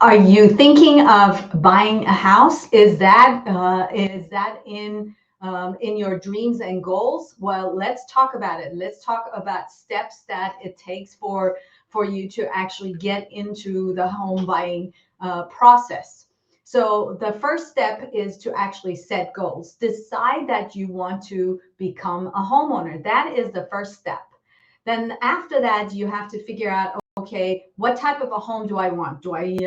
Are you thinking of buying a house? Is that in your dreams and goals? Well, let's talk about it. Let's talk about steps that it takes for you to actually get into the home buying process. So the first step is to actually set goals. Decide that you want to become a homeowner. That is the first step. Then after that, you have to figure out, okay, what type of a home do I want? Do I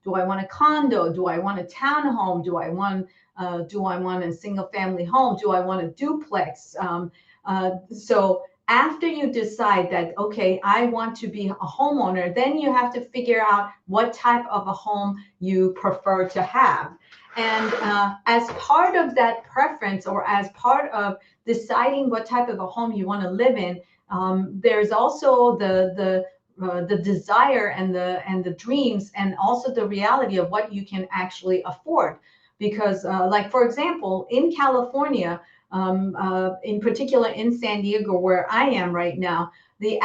want a condo? Do I want a townhome? Do I want a single family home? Do I want a duplex? So after you decide that, okay, I want to be a homeowner, then you have to figure out what type of a home you prefer to have. And as part of that preference, or as part of deciding what type of a home you want to live in, there's also the desire and the dreams, and also the reality of what you can actually afford. Because, like for example, in California, in particular in San Diego, where I am right now, the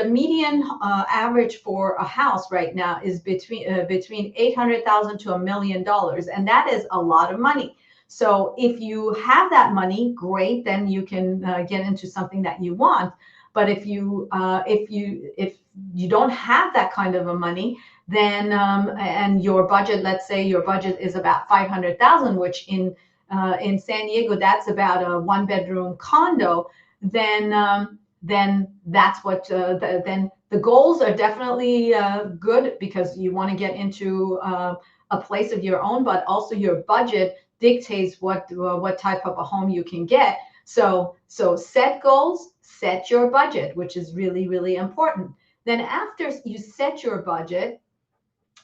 median average for a house right now is between 800,000 to $1 million, and that is a lot of money. So if you have that money, great, then you can get into something that you want. But if you don't have that kind of a money, then and your budget, let's say your budget is about 500,000, which in San Diego that's about a one-bedroom condo, then that's what then the goals are definitely good, because you want to get into a place of your own, but also your budget dictates what type of a home you can get. So set goals, set your budget, which is really, really important. Then after you set your budget,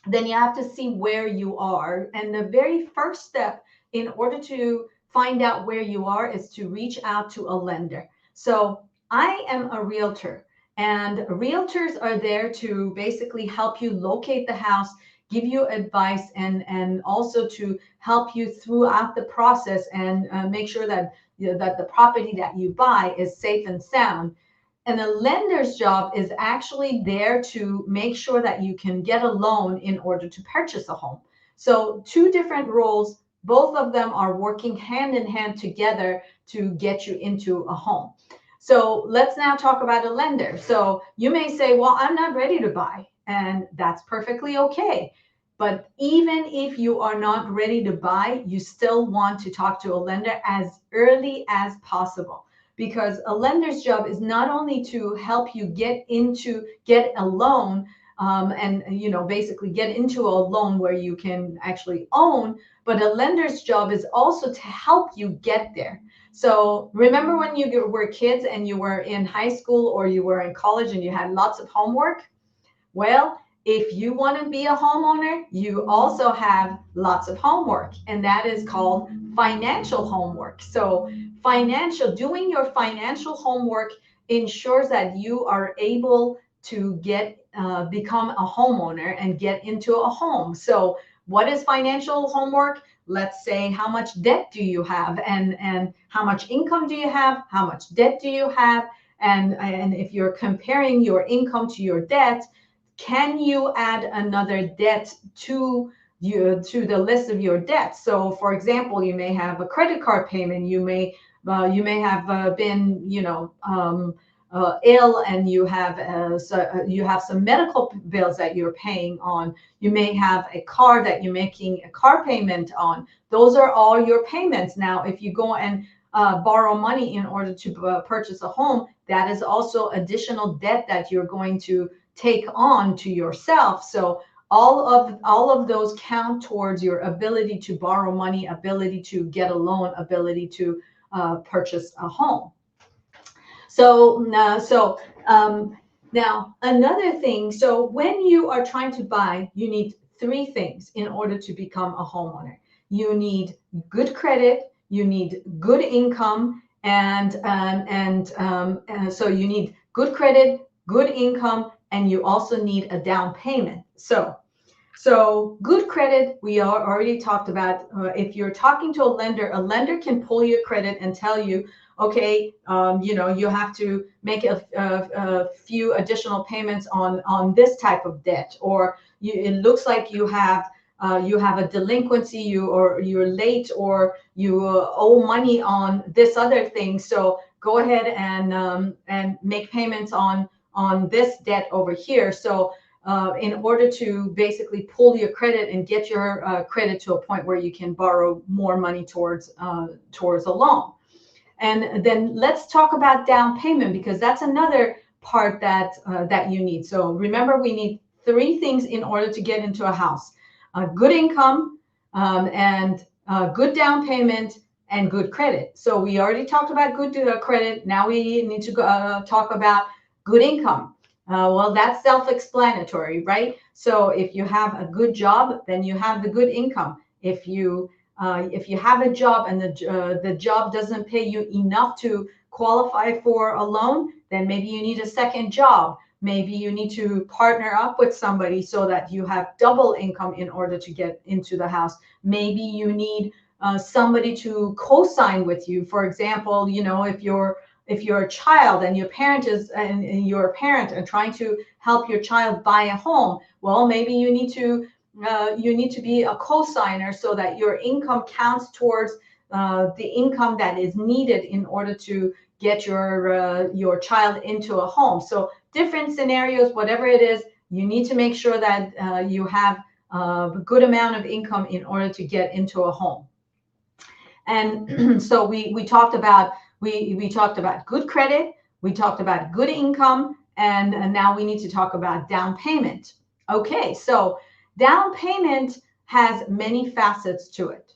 then you have to see where you are. And the very first step in order to find out where you are is to reach out to a lender. So I am a realtor, and realtors are there to basically help you locate the house, give you advice, and also to help you throughout the process, and make sure that that the property that you buy is safe and sound. And the lender's job is actually there to make sure that you can get a loan in order to purchase a home. So two different roles, both of them are working hand in hand together to get you into a home. So let's now talk about a lender. So you may say, well, I'm not ready to buy, and that's perfectly okay. But even if you are not ready to buy, you still want to talk to a lender as early as possible, because a lender's job is not only to help you get a loan, and basically get into a loan where you can actually own, but a lender's job is also to help you get there. So remember when you were kids and you were in high school or you were in college and you had lots of homework? Well, if you want to be a homeowner, you also have lots of homework, and that is called financial homework. So doing your financial homework ensures that you are able to become a homeowner and get into a home. So what is financial homework? Let's say, how much debt do you have, and how much income do you have? How much debt do you have? And if you're comparing your income to your debt, can you add another debt to the list of your debts? So, for example, you may have a credit card payment. You may have been ill, and you have some medical bills that you're paying on. You may have a car that you're making a car payment on. Those are all your payments. Now, if you go and borrow money in order to purchase a home, that is also additional debt that you're going to take on to yourself. So all of those count towards your ability to borrow money, ability to get a loan, ability to purchase a home. Now another thing. So when you are trying to buy, you need three things in order to become a homeowner. You need good credit, you need good income, and so you need good credit, good income, and you also need a down payment. So good credit, we already talked about. If you're talking to a lender can pull your credit and tell you, okay, you have to make a few additional payments on this type of debt, or it looks like you have a delinquency, you're late, or you owe money on this other thing. So go ahead and make payments on this debt over here. So in order to basically pull your credit and get your credit to a point where you can borrow more money towards a loan. And then let's talk about down payment, because that's another part that you need. So remember, we need three things in order to get into a house: a good income, and good down payment, and good credit. So we already talked about good credit. Now we need to talk about good income. Well, that's self-explanatory, right? So if you have a good job, then you have the good income. If you have a job and the job doesn't pay you enough to qualify for a loan, then maybe you need a second job. Maybe you need to partner up with somebody so that you have double income in order to get into the house. Maybe you need somebody to co-sign with you. For example, if you're a child and you're a parent and trying to help your child buy a home, well, maybe you need to be a co-signer so that your income counts towards the income that is needed in order to get your child into a home. So different scenarios, whatever it is, you need to make sure that you have a good amount of income in order to get into a home. And so we talked about good credit, we talked about good income, and now we need to talk about down payment. Okay, so down payment has many facets to it.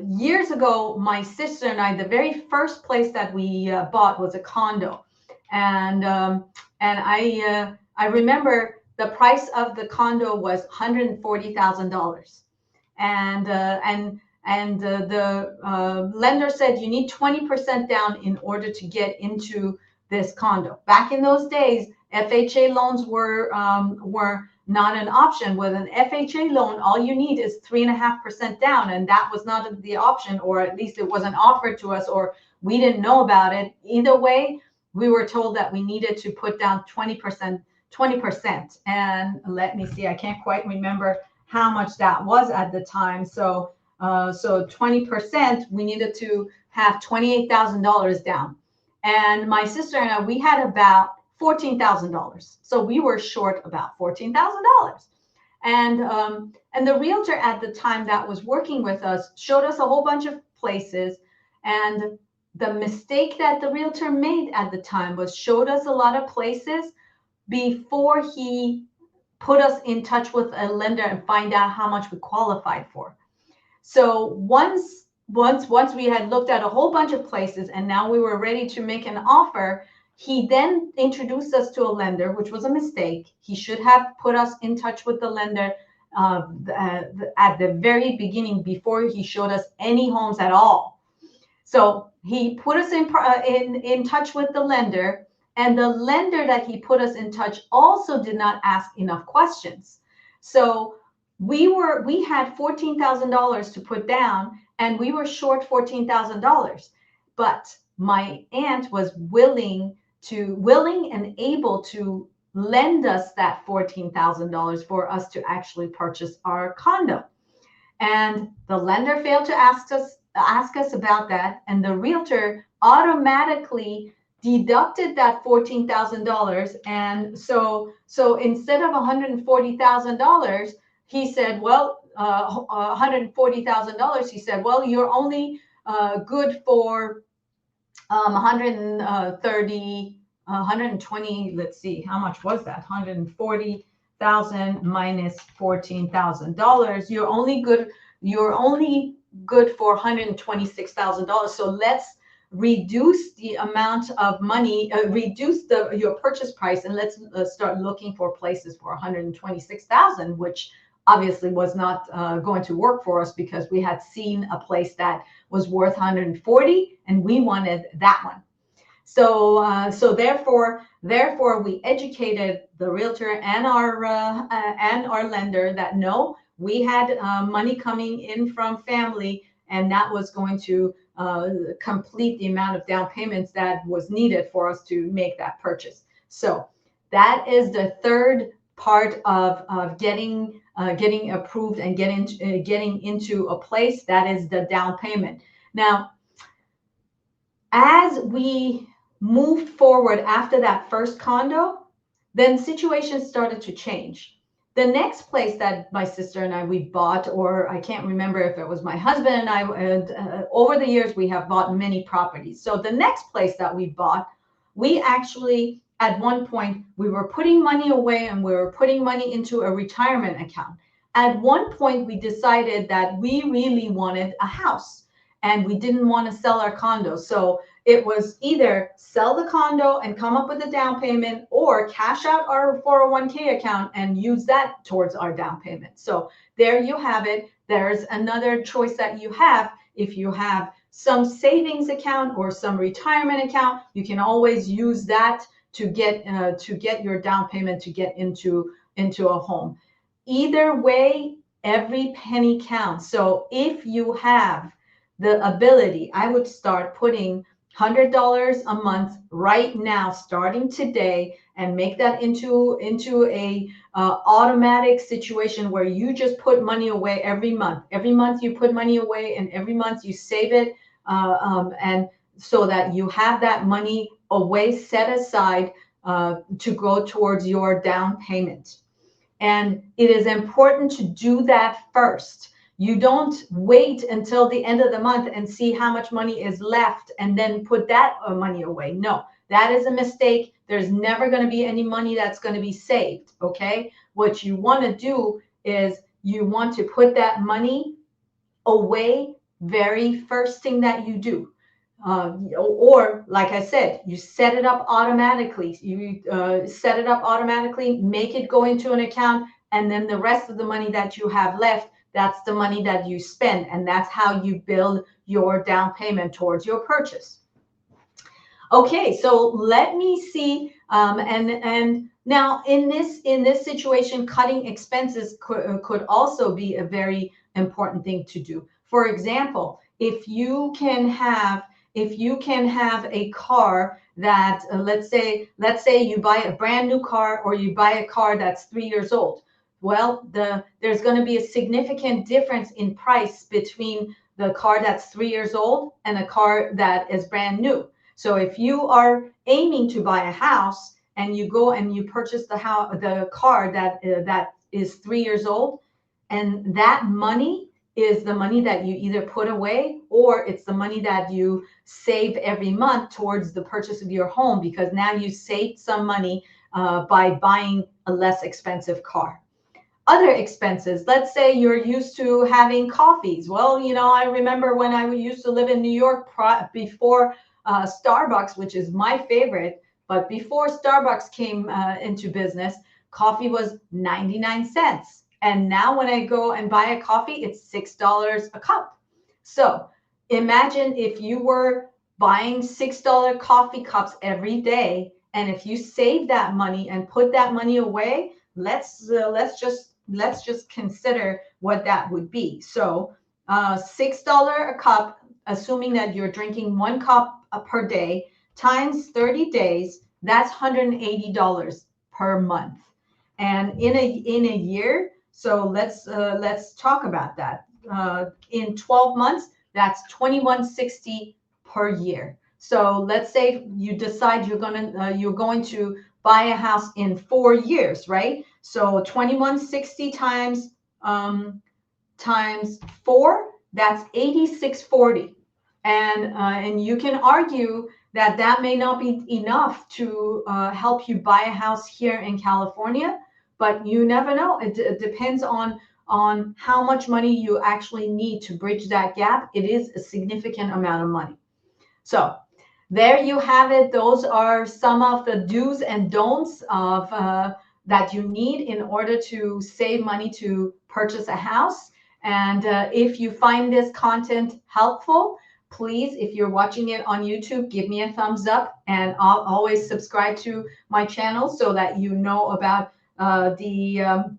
Years ago, my sister and I, the very first place that we bought was a condo, and I remember the price of the condo was $140,000, and the lender said you need 20% down in order to get into this condo. Back in those days, FHA loans were not an option. With an FHA loan, all you need is 3.5% down, and that was not the option, or at least it wasn't offered to us, or we didn't know about it. Either way, we were told that we needed to put down 20%. And let me see, I can't quite remember how much that was at the time. So 20%, we needed to have $28,000 down. And my sister and I, we had about $14,000. So we were short about $14,000. And the realtor at the time that was working with us showed us a whole bunch of places. And the mistake that the realtor made at the time was showed us a lot of places before he put us in touch with a lender and find out how much we qualified for. So once we had looked at a whole bunch of places and now we were ready to make an offer, he then introduced us to a lender, which was a mistake. He should have put us in touch with the lender at the very beginning before he showed us any homes at all. So he put us in touch with the lender, and the lender that he put us in touch also did not ask enough questions. So we had $14,000 to put down, and we were short $14,000. But my aunt was willing and able to lend us that $14,000 for us to actually purchase our condo. And the lender failed to ask us about that, and the realtor automatically deducted that $14,000. And so instead of $140,000, he said, well, $140,000. He said, well, you're only good for 120. Let's see, how much was that? 140,000 minus $14,000. You're only good for $126,000. So let's reduce the amount of money, reduce your purchase price, and let's start looking for places for $126,000, which obviously was not going to work for us because we had seen a place that was worth $140,000 and we wanted that one. So therefore we educated the realtor and our lender that no, we had money coming in from family, and that was going to complete the amount of down payments that was needed for us to make that purchase. So that is the third part of getting approved and getting into a place. That is the down payment. Now, as we moved forward after that first condo, then situations started to change. The next place that my sister and we bought, or I can't remember if it was my husband and I, over the years, we have bought many properties. So the next place that we bought, we actually, at one point, we were putting money away and we were putting money into a retirement account. At one point, we decided that we really wanted a house and we didn't want to sell our condo. So it was either sell the condo and come up with a down payment, or cash out our 401k account and use that towards our down payment. So there you have it. There's another choice that you have. If you have some savings account or some retirement account, you can always use that to get your down payment to get into a home. Either way, every penny counts. So if you have the ability, I would start putting $100 a month right now, starting today, and make that into a automatic situation where you just put money away every month. Every month you put money away, and every month you save it, and so that you have that money away set aside to go towards your down payment. And it is important to do that first. You don't wait until the end of the month and see how much money is left and then put that money away. No, that is a mistake. There's never going to be any money that's going to be saved. Okay. What you want to do is you want to put that money away very first thing that you do. Or like I said, you set it up automatically. You set it up automatically, make it go into an account, and then the rest of the money that you have left, that's the money that you spend, and that's how you build your down payment towards your purchase. Okay, so let me see. And now in this situation, cutting expenses could also be a very important thing to do. For example, if you can have a car that let's say you buy a brand new car, or you buy a car that's 3 years old. Well, there's going to be a significant difference in price between the car that's 3 years old and a car that is brand new. So if you are aiming to buy a house and you go and you purchase the car that is 3 years old, and that money is the money that you either put away, or it's the money that you save every month towards the purchase of your home, because now you saved some money by buying a less expensive car. Other expenses, let's say you're used to having coffees. Well, I remember when I used to live in New York before Starbucks, which is my favorite, but before Starbucks came into business, coffee was 99 cents. And now when I go and buy a coffee, it's $6 a cup. So imagine if you were buying $6 coffee cups every day, and if you save that money and put that money away, let's just consider what that would be. So $6 a cup, assuming that you're drinking 1 cup per day, times 30 days, that's $180 per month. And in a year, so let's talk about that. In 12 months, that's $2,160 per year. So let's say you decide you're going to buy a house in 4 years, right? So $2,160 times 4, that's $8,640. And you can argue that may not be enough to help you buy a house here in California, but you never know. It depends on how much money you actually need to bridge that gap. It is a significant amount of money. So there you have it. Those are some of the do's and don'ts of that you need in order to save money to purchase a house. And if you find this content helpful, please, if you're watching it on YouTube, give me a thumbs up, and I'll always subscribe to my channel so that you know about updates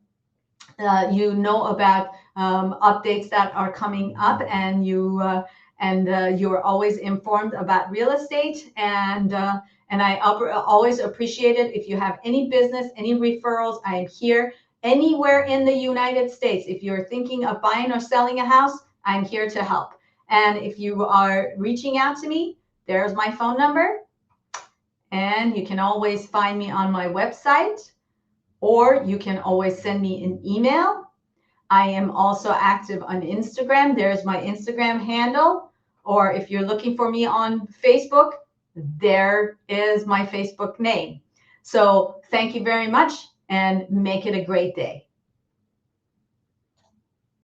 that are coming up, and you're always informed about real estate. And And I always appreciate it. If you have any business, any referrals, I am here. Anywhere in the United States, if you're thinking of buying or selling a house, I'm here to help. And if you are reaching out to me, there's my phone number. And you can always find me on my website, or you can always send me an email. I am also active on Instagram. There's my Instagram handle. Or if you're looking for me on Facebook, there is my Facebook name. So thank you very much and make it a great day.